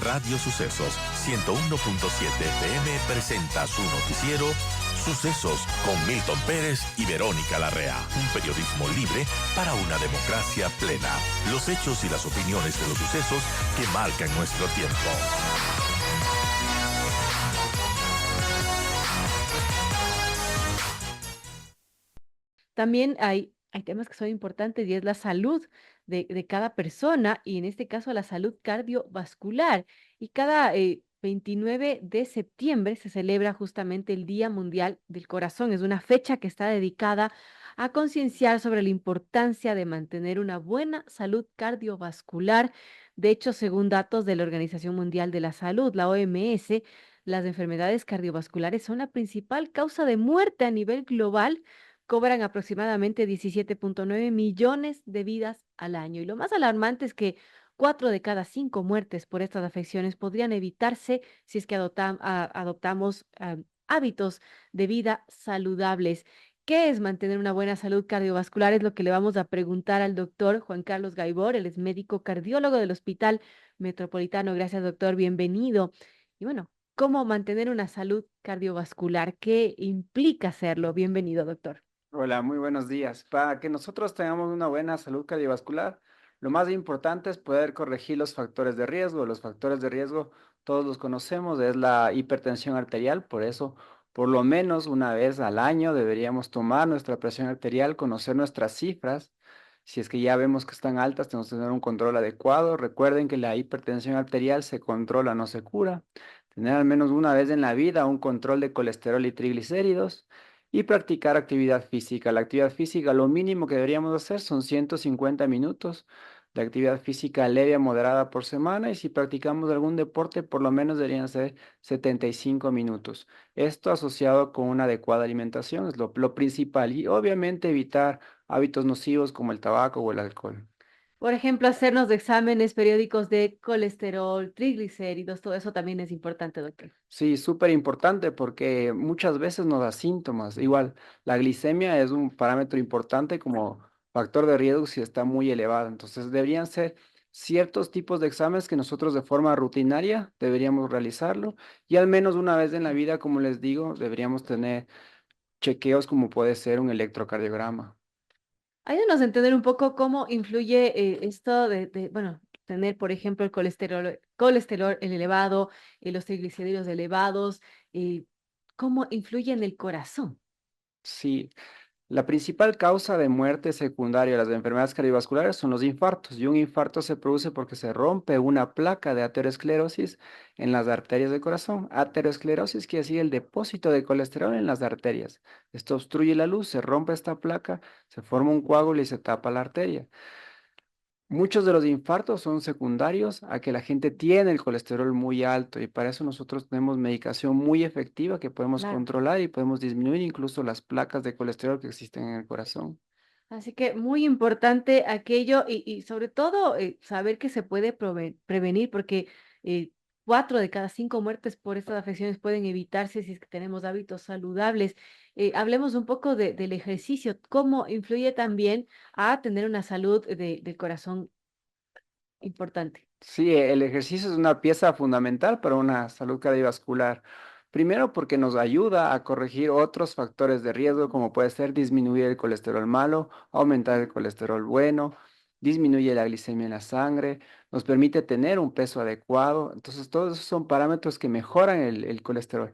Radio Sucesos 101.7 FM presenta su noticiero Sucesos con Milton Pérez y Verónica Larrea. Un periodismo libre para una democracia plena. Los hechos y las opiniones de los sucesos que marcan nuestro tiempo. También hay temas que son importantes y es la salud de cada persona y en este caso la salud cardiovascular. Y cada 29 de septiembre se celebra justamente el Día Mundial del Corazón. Es una fecha que está dedicada a concienciar sobre la importancia de mantener una buena salud cardiovascular. De hecho, según datos de la Organización Mundial de la Salud, la OMS, las enfermedades cardiovasculares son la principal causa de muerte a nivel global, cobran aproximadamente 17,9 millones de vidas al año. Y lo más alarmante es que 4 de cada 5 muertes por estas afecciones podrían evitarse si es que adoptamos hábitos de vida saludables. ¿Qué es mantener una buena salud cardiovascular? Es lo que le vamos a preguntar al doctor Juan Carlos Gaibor. Él es médico cardiólogo del Hospital Metropolitano. Gracias, doctor. Bienvenido. Y bueno, ¿cómo mantener una salud cardiovascular? ¿Qué implica hacerlo? Bienvenido, doctor. Hola, muy buenos días. Para que nosotros tengamos una buena salud cardiovascular, lo más importante es poder corregir los factores de riesgo. Los factores de riesgo todos los conocemos, es la hipertensión arterial, por eso por lo menos una vez al año deberíamos tomar nuestra presión arterial, conocer nuestras cifras. Si es que ya vemos que están altas, tenemos que tener un control adecuado. Recuerden que la hipertensión arterial se controla, no se cura. Tener al menos una vez en la vida un control de colesterol y triglicéridos y practicar actividad física. La actividad física, lo mínimo que deberíamos hacer son 150 minutos de actividad física leve a moderada por semana y si practicamos algún deporte, por lo menos deberían ser 75 minutos. Esto asociado con una adecuada alimentación es lo principal y obviamente evitar hábitos nocivos como el tabaco o el alcohol. Por ejemplo, hacernos de exámenes periódicos de colesterol, triglicéridos, todo eso también es importante, doctor. Sí, súper importante porque muchas veces nos da síntomas. Igual, la glicemia es un parámetro importante como factor de riesgo si está muy elevado. Entonces, deberían ser ciertos tipos de exámenes que nosotros de forma rutinaria deberíamos realizarlo y al menos una vez en la vida, como les digo, deberíamos tener chequeos como puede ser un electrocardiograma. Ayúdanos a entender un poco cómo influye esto bueno, tener, por ejemplo, el colesterol elevado, los triglicéridos elevados, cómo influye en el corazón. Sí, la principal causa de muerte secundaria de las enfermedades cardiovasculares son los infartos, y un infarto se produce porque se rompe una placa de aterosclerosis en las arterias del corazón. Aterosclerosis quiere decir el depósito de colesterol en las arterias. Esto obstruye la luz, se rompe esta placa, se forma un coágulo y se tapa la arteria. Muchos de los infartos son secundarios a que la gente tiene el colesterol muy alto y para eso nosotros tenemos medicación muy efectiva que podemos Claro. controlar y podemos disminuir incluso las placas de colesterol que existen en el corazón. Así que muy importante aquello y sobre todo saber que se puede prevenir porque eh, 4 de cada 5 muertes por estas afecciones pueden evitarse si es que tenemos hábitos saludables. Hablemos un poco del ejercicio, cómo influye también a tener una salud del corazón importante. Sí, el ejercicio es una pieza fundamental para una salud cardiovascular. Primero porque nos ayuda a corregir otros factores de riesgo, como puede ser disminuir el colesterol malo, aumentar el colesterol bueno, disminuye la glicemia en la sangre, nos permite tener un peso adecuado. Entonces, todos esos son parámetros que mejoran el colesterol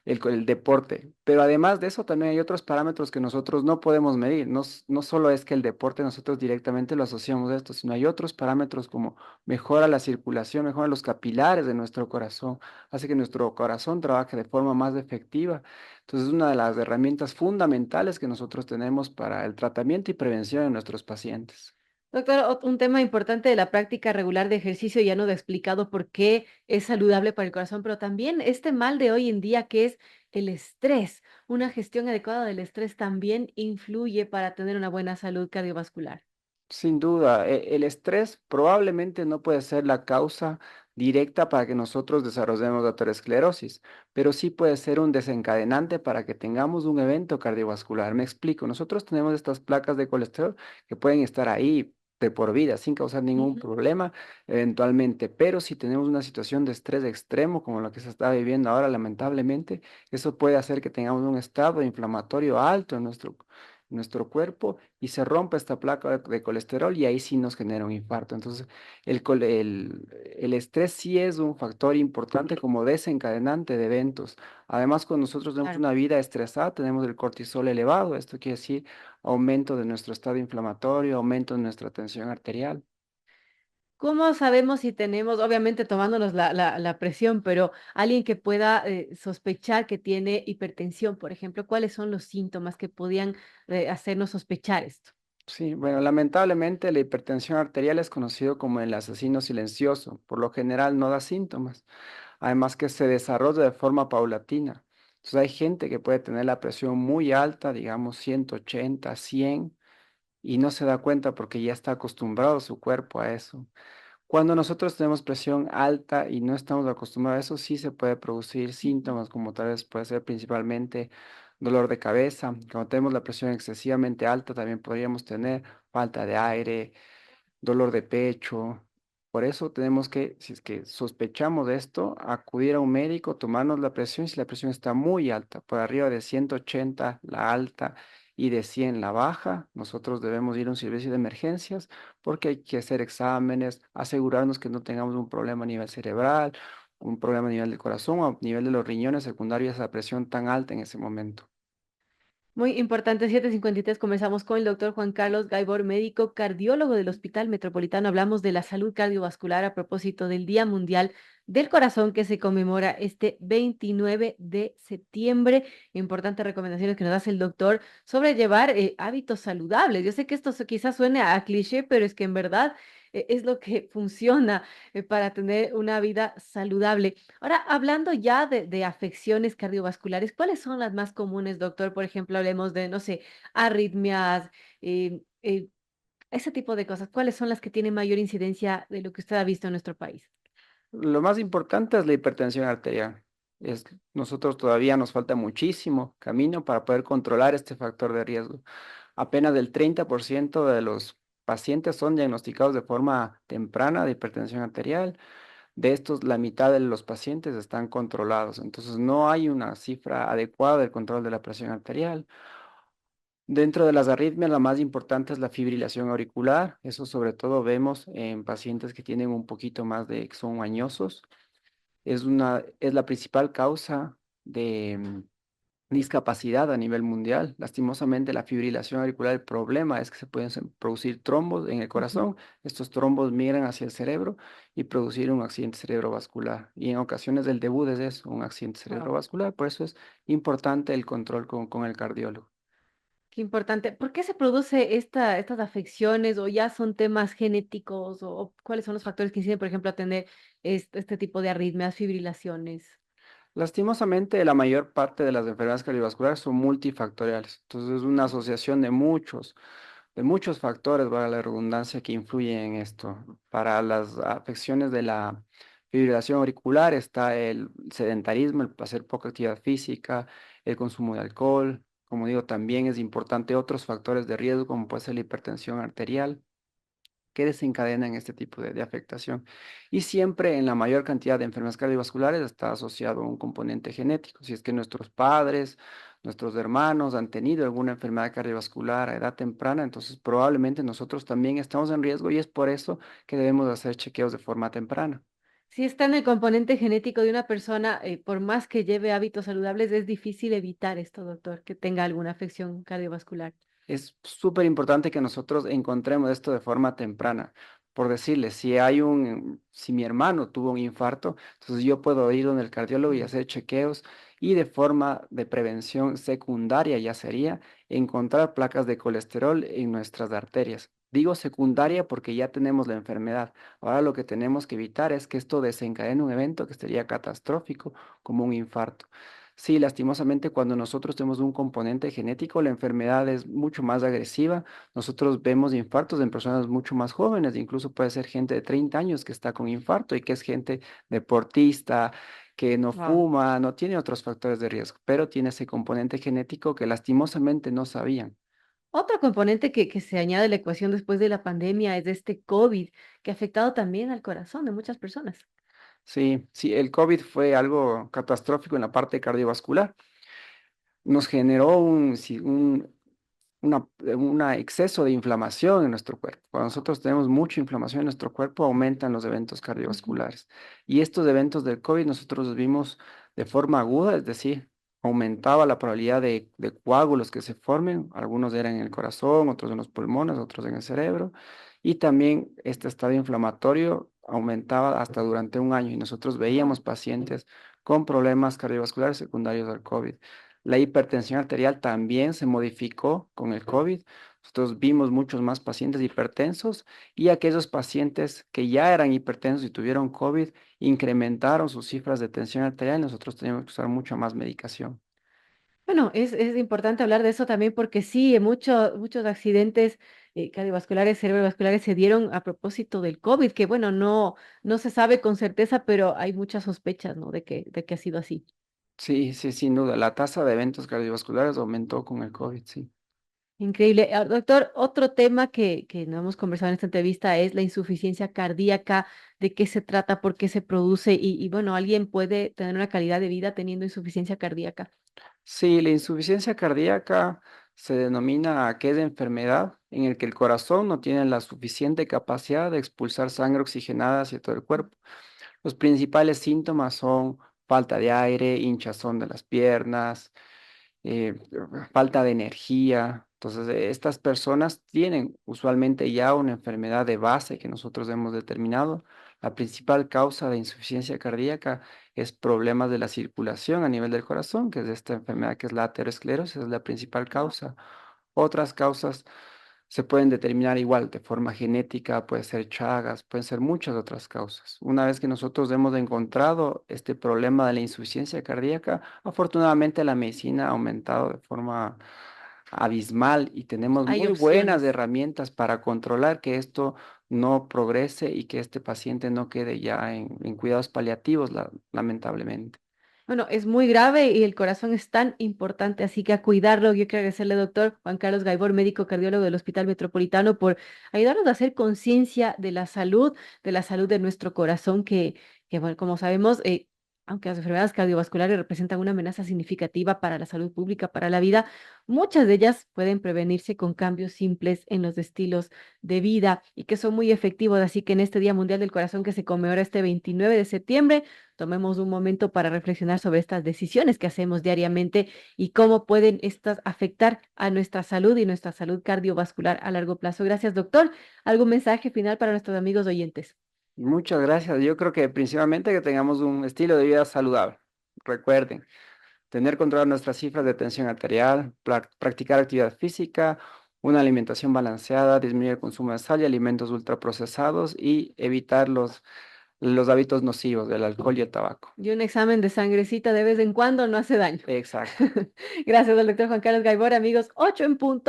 el deporte. Pero además de eso, también hay otros parámetros que nosotros no podemos medir. No, no solo es que el deporte nosotros directamente lo asociamos a esto, sino hay otros parámetros como mejora la circulación, mejora los capilares de nuestro corazón, hace que nuestro corazón trabaje de forma más efectiva. Entonces, es una de las herramientas fundamentales que nosotros tenemos para el tratamiento y prevención de nuestros pacientes. Doctor, un tema importante de la práctica regular de ejercicio, ya nos ha explicado por qué es saludable para el corazón, pero también este mal de hoy en día que es el estrés. Una gestión adecuada del estrés también influye para tener una buena salud cardiovascular. Sin duda, el estrés probablemente no puede ser la causa directa para que nosotros desarrollemos aterosclerosis, pero sí puede ser un desencadenante para que tengamos un evento cardiovascular. Me explico, nosotros tenemos estas placas de colesterol que pueden estar ahí de por vida, sin causar ningún Ujú. problema, eventualmente. Pero si tenemos una situación de estrés extremo, como la que se está viviendo ahora, lamentablemente, eso puede hacer que tengamos un estado inflamatorio alto en nuestro cuerpo y se rompe esta placa de colesterol y ahí sí nos genera un infarto. Entonces, el estrés sí es un factor importante como desencadenante de eventos. Además, cuando nosotros tenemos Claro. una vida estresada, tenemos el cortisol elevado. Esto quiere decir aumento de nuestro estado inflamatorio, aumento de nuestra tensión arterial. ¿Cómo sabemos si tenemos, obviamente tomándonos la presión, pero alguien que pueda sospechar que tiene hipertensión, por ejemplo, cuáles son los síntomas que podían hacernos sospechar esto? Sí, bueno, lamentablemente la hipertensión arterial es conocido como el asesino silencioso. Por lo general no da síntomas. Además que se desarrolla de forma paulatina. Entonces hay gente que puede tener la presión muy alta, digamos 180, 100, y no se da cuenta porque ya está acostumbrado su cuerpo a eso. Cuando nosotros tenemos presión alta y no estamos acostumbrados a eso, sí se puede producir Ujú. síntomas como tal vez puede ser principalmente dolor de cabeza. Cuando tenemos la presión excesivamente alta, también podríamos tener falta de aire, dolor de pecho. Por eso tenemos que, si es que sospechamos de esto, acudir a un médico, tomarnos la presión. Si la presión está muy alta, por arriba de 180 la alta y de 100 la baja, nosotros debemos ir a un servicio de emergencias porque hay que hacer exámenes, asegurarnos que no tengamos un problema a nivel cerebral, un problema a nivel del corazón o a nivel de los riñones secundarios a esa presión tan alta en ese momento. Muy importante, 7:53, comenzamos con el doctor Juan Carlos Gaibor, médico cardiólogo del Hospital Metropolitano. Hablamos de la salud cardiovascular a propósito del Día Mundial del Corazón que se conmemora este 29 de septiembre. Importantes recomendaciones que nos hace el doctor sobre llevar hábitos saludables. Yo sé que esto quizás suene a cliché, pero es que en verdad es lo que funciona para tener una vida saludable. Ahora, hablando ya de afecciones cardiovasculares, ¿cuáles son las más comunes, doctor? Por ejemplo, hablemos de, no sé, arritmias, ese tipo de cosas. ¿Cuáles son las que tienen mayor incidencia de lo que usted ha visto en nuestro país? Lo más importante es la hipertensión arterial. Nosotros todavía nos falta muchísimo camino para poder controlar este factor de riesgo. Apenas el 30% de los pacientes son diagnosticados de forma temprana de hipertensión arterial. De estos, la mitad de los pacientes están controlados. Entonces, no hay una cifra adecuada del control de la presión arterial. Dentro de las arritmias, la más importante es la fibrilación auricular. Eso sobre todo vemos en pacientes que tienen un poquito más de, que son mañosos. Es la principal causa de discapacidad a nivel mundial. Lastimosamente, la fibrilación auricular, el problema es que se pueden producir trombos en el Ujú. corazón. Estos trombos migran hacia el cerebro y producir un accidente cerebrovascular. Y en ocasiones el debut es eso, un accidente Wow, cerebrovascular. Por eso es importante el control con el cardiólogo. qué importante. ¿Por qué se produce estas afecciones o ya son temas genéticos o cuáles son los factores que inciden, por ejemplo, a tener este tipo de arritmias, fibrilaciones? Lastimosamente, la mayor parte de las enfermedades cardiovasculares son multifactoriales. Entonces, es una asociación de muchos factores, para la redundancia, que influyen en esto. Para las afecciones de la fibrilación auricular está el sedentarismo, el hacer poca actividad física, el consumo de alcohol. Como digo, también es importante otros factores de riesgo, como puede ser la hipertensión arterial que desencadenan este tipo de afectación. Y siempre en la mayor cantidad de enfermedades cardiovasculares está asociado a un componente genético. Si es que nuestros padres, nuestros hermanos han tenido alguna enfermedad cardiovascular a edad temprana, entonces probablemente nosotros también estamos en riesgo y es por eso que debemos hacer chequeos de forma temprana. Si está en el componente genético de una persona, por más que lleve hábitos saludables, es difícil evitar esto, doctor, que tenga alguna afección cardiovascular. Es súper importante que nosotros encontremos esto de forma temprana. Por decirle, si mi hermano tuvo un infarto, entonces yo puedo ir donde el cardiólogo y Mm. hacer chequeos y de forma de prevención secundaria ya sería encontrar placas de colesterol en nuestras arterias. Digo secundaria porque ya tenemos la enfermedad. Ahora lo que tenemos que evitar es que esto desencadene un evento que sería catastrófico, como un infarto. Sí, lastimosamente cuando nosotros tenemos un componente genético, la enfermedad es mucho más agresiva. Nosotros vemos infartos en personas mucho más jóvenes, incluso puede ser gente de 30 años que está con infarto y que es gente deportista, que no Wow. fuma, no tiene otros factores de riesgo, pero tiene ese componente genético que lastimosamente no sabían. Otro componente que se añade a la ecuación después de la pandemia es este COVID, que ha afectado también al corazón de muchas personas. Sí, sí, el COVID fue algo catastrófico en la parte cardiovascular. Nos generó una exceso de inflamación en nuestro cuerpo. Cuando nosotros tenemos mucha inflamación en nuestro cuerpo, aumentan los eventos Ujú. cardiovasculares. Y estos eventos del COVID nosotros los vimos de forma aguda, es decir, aumentaba la probabilidad de coágulos que se formen. Algunos eran en el corazón, otros en los pulmones, otros en el cerebro. Y también este estado inflamatorio aumentaba hasta durante un año y nosotros veíamos pacientes con problemas cardiovasculares secundarios al COVID. La hipertensión arterial también se modificó con el COVID. Nosotros vimos muchos más pacientes hipertensos y aquellos pacientes que ya eran hipertensos y tuvieron COVID incrementaron sus cifras de tensión arterial. Nosotros teníamos que usar mucha más medicación. Bueno, es importante hablar de eso también porque sí, muchos accidentes cardiovasculares, cerebrovasculares se dieron a propósito del COVID, que bueno, no se sabe con certeza, pero hay muchas sospechas, ¿no? De que ha sido así. Sí, sí, sin duda. La tasa de eventos cardiovasculares aumentó con el COVID, sí. Increíble. Ah, doctor, otro tema que no hemos conversado en esta entrevista es la insuficiencia cardíaca, de qué se trata, por qué se produce y bueno, alguien puede tener una calidad de vida teniendo insuficiencia cardíaca. Sí, la insuficiencia cardíaca se denomina aquella enfermedad en el que el corazón no tiene la suficiente capacidad de expulsar sangre oxigenada hacia todo el cuerpo. Los principales síntomas son falta de aire, hinchazón de las piernas, eh, falta de energía. Entonces, estas personas tienen usualmente ya una enfermedad de base que nosotros hemos determinado. La principal causa de insuficiencia cardíaca es problemas de la circulación a nivel del corazón, que es esta enfermedad que es la aterosclerosis, es la principal causa. Otras causas se pueden determinar igual de forma genética, puede ser Chagas, pueden ser muchas otras causas. Una vez que nosotros hemos encontrado este problema de la insuficiencia cardíaca, afortunadamente la medicina ha aumentado de forma abismal y tenemos Hay muy buenas opciones. herramientas para controlar que esto no progrese y que este paciente no quede ya en cuidados paliativos, lamentablemente. Bueno, es muy grave y el corazón es tan importante, así que a cuidarlo. Yo quiero agradecerle, doctor Juan Carlos Gaibor, médico cardiólogo del Hospital Metropolitano, por ayudarnos a hacer conciencia de la salud de nuestro corazón, que bueno, como sabemos, aunque las enfermedades cardiovasculares representan una amenaza significativa para la salud pública, para la vida, muchas de ellas pueden prevenirse con cambios simples en los estilos de vida y que son muy efectivos. Así que en este Día Mundial del Corazón que se conmemora este 29 de septiembre, tomemos un momento para reflexionar sobre estas decisiones que hacemos diariamente y cómo pueden estas afectar a nuestra salud y nuestra salud cardiovascular a largo plazo. Gracias, doctor. ¿Algún mensaje final para nuestros amigos oyentes? Muchas gracias. Yo creo que principalmente que tengamos un estilo de vida saludable. Recuerden, tener controladas nuestras cifras de tensión arterial, practicar actividad física, una alimentación balanceada, disminuir el consumo de sal y alimentos ultraprocesados y evitar los hábitos nocivos del alcohol y el tabaco. Y un examen de sangrecita de vez en cuando no hace daño. Exacto. Gracias al doctor Juan Carlos Gaibor, amigos. 8 en punto.